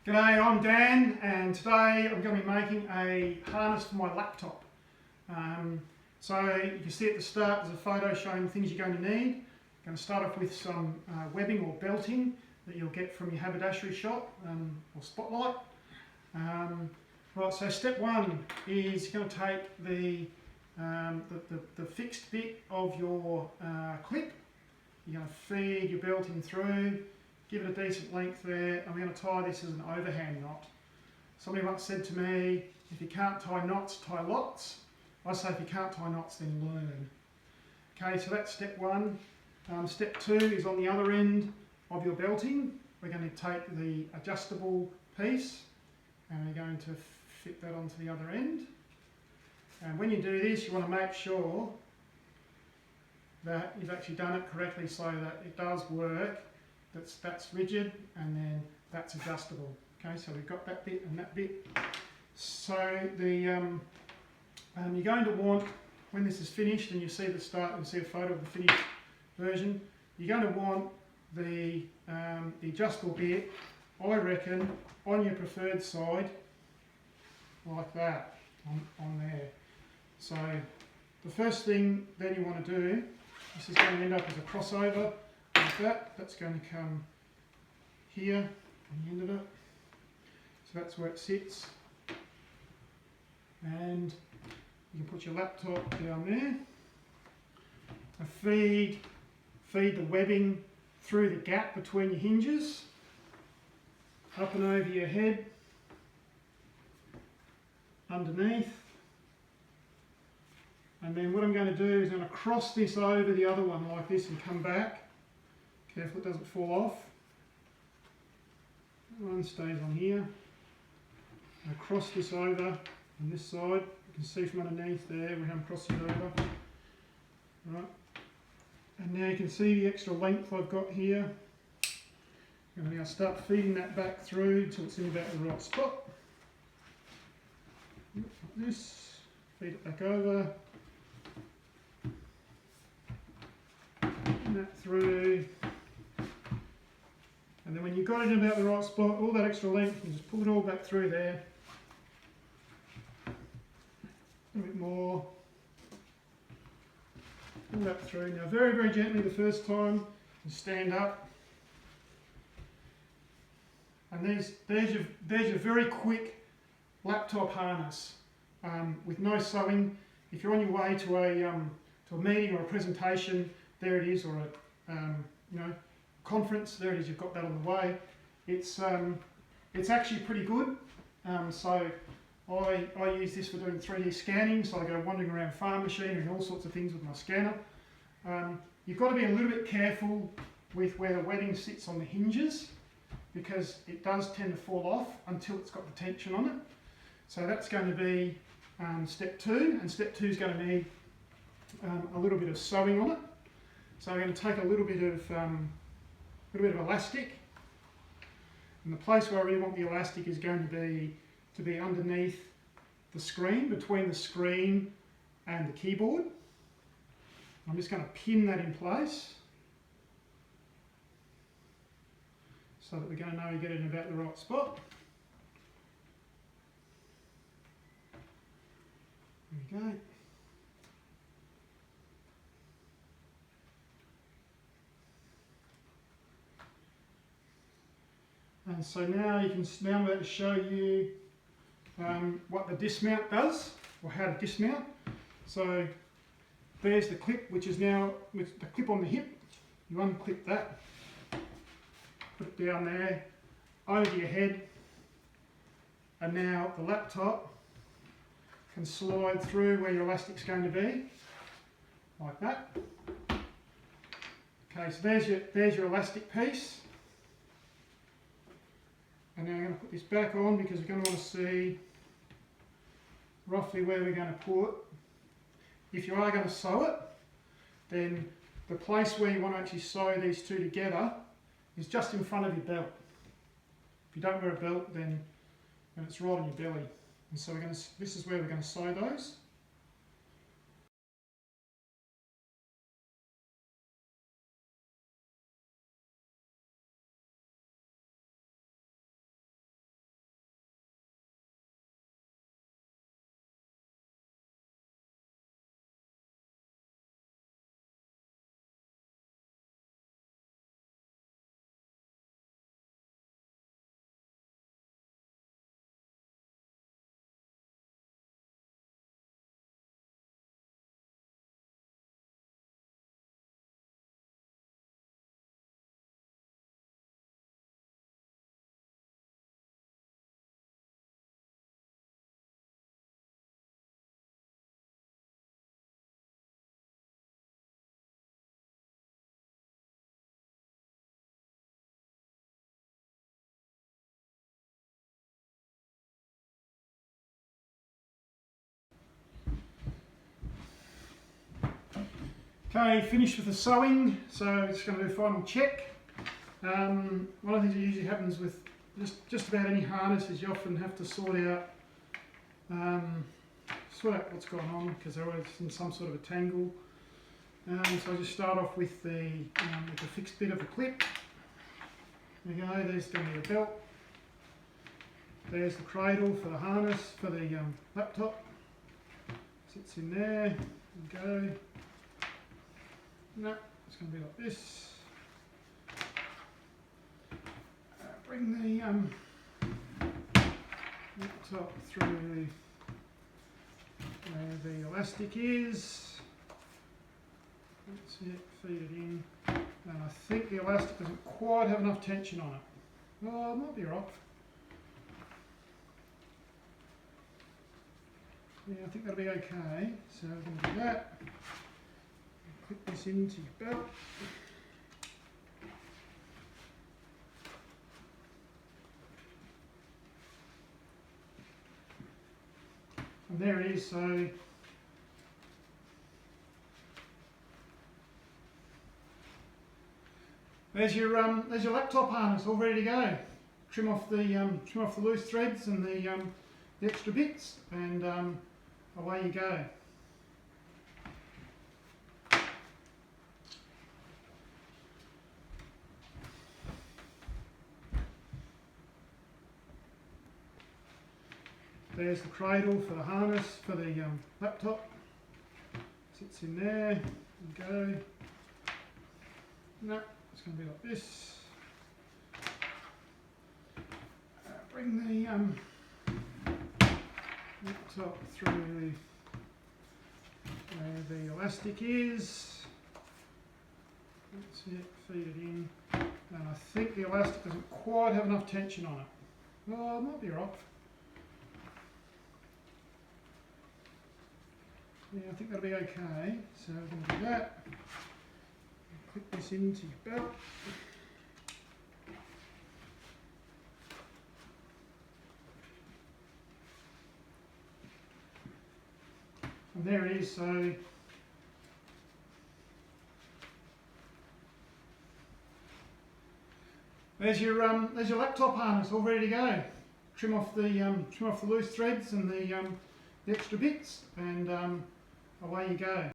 G'day, I'm Dan, and today I'm going to be making a harness for my laptop. So you can see at the start there's a photo showing the things you're going to need. I'm going to start off with some webbing or belting that you'll get from your haberdashery shop or Spotlight. Right, so step one is you're going to take the fixed bit of your clip. You're going to feed your belting through. Give it a decent length there, and we're going to tie this as an overhand knot. Somebody once said to me, if you can't tie knots, tie lots. I say if you can't tie knots, then learn. Okay, so that's step one. Step two is on the other end of your belting. We're going to take the adjustable piece and we're going to fit that onto the other end. And when you do this, you want to make sure that you've actually done it correctly so that it does work. That's rigid, and then that's adjustable. Okay, so we've got that bit and that bit. So you're going to want, when this is finished and you see the start and see a photo of the finished version, you're going to want the adjustable bit, I reckon, on your preferred side, like that, on there. So the first thing then you want to do, this is going to end up as a crossover. Like that's going to come here on the end of it, so that's where it sits, and you can put your laptop down there and feed the webbing through the gap between your hinges, up and over your head, underneath, and then what I'm going to do is I'm going to cross this over the other one like this and come back. Careful it doesn't fall off. One stays on here. I cross this over on this side. You can see from underneath there we haven't crossed it over. Right. And now you can see the extra length I've got here. I'm going to start feeding that back through until it's in about the right spot. Like this. Feed it back over. And that through. And then when you've got it in about the right spot, all that extra length, you just pull it all back through there. A little bit more. Pull that through. Now very, very gently the first time, and stand up. And there's your very quick laptop harness with no sewing. If you're on your way to a meeting or a presentation, there it is, or a conference, there it is, you've got that on the way. It's actually pretty good. So I use this for doing 3D scanning, so I go wandering around farm machinery and all sorts of things with my scanner. You've got to be a little bit careful with where the webbing sits on the hinges, because it does tend to fall off until it's got the tension on it. So that's going to be step two, and step two is going to need a little bit of sewing on it. So I'm going to take a little bit of elastic, and the place where I really want the elastic is going to be underneath the screen, between the screen and the keyboard. I'm just going to pin that in place so that we're going to know we get it in about the right spot. There we go. And so now I'm going to show you what the dismount does, or how to dismount. So there's the clip, which is now with the clip on the hip. You unclip that, put it down there, over your head, and now the laptop can slide through where your elastic's going to be, like that. Okay, so there's your elastic piece. And now I'm going to put this back on because we're going to want to see roughly where we're going to put. If you are going to sew it, then the place where you want to actually sew these two together is just in front of your belt. If you don't wear a belt, then it's right on your belly. And so this is where we're going to sew those. Okay, finished with the sewing, so just going to do a final check. One of the things that usually happens with just about any harness is you often have to sort out what's going on because they're always in some sort of a tangle. So I just start off with the fixed bit of the clip. There you go, there's going to be the belt. There's the cradle for the harness for the laptop. Sits in there. There you go. No, it's going to be like this. Bring the laptop through where the elastic is. That's it, feed it in. And I think the elastic doesn't quite have enough tension on it. Well, it might be right. Yeah, I think that'll be okay. So we're going to do that. Clip this into your belt. And there it is. So there's your laptop harness all ready to go. Trim off the loose threads and the extra bits, and away you go. There's the cradle for the harness for the laptop. Sits in there. There you go. No, it's going to be like this. Bring the laptop through where the elastic is. That's it, feed it in. And I think the elastic doesn't quite have enough tension on it. Well, it might be right. Yeah, I think that'll be okay. So we're going to do that. Clip this into your belt. And there it is. So there's your laptop harness all ready to go. Trim off the loose threads and the extra bits, and away you go.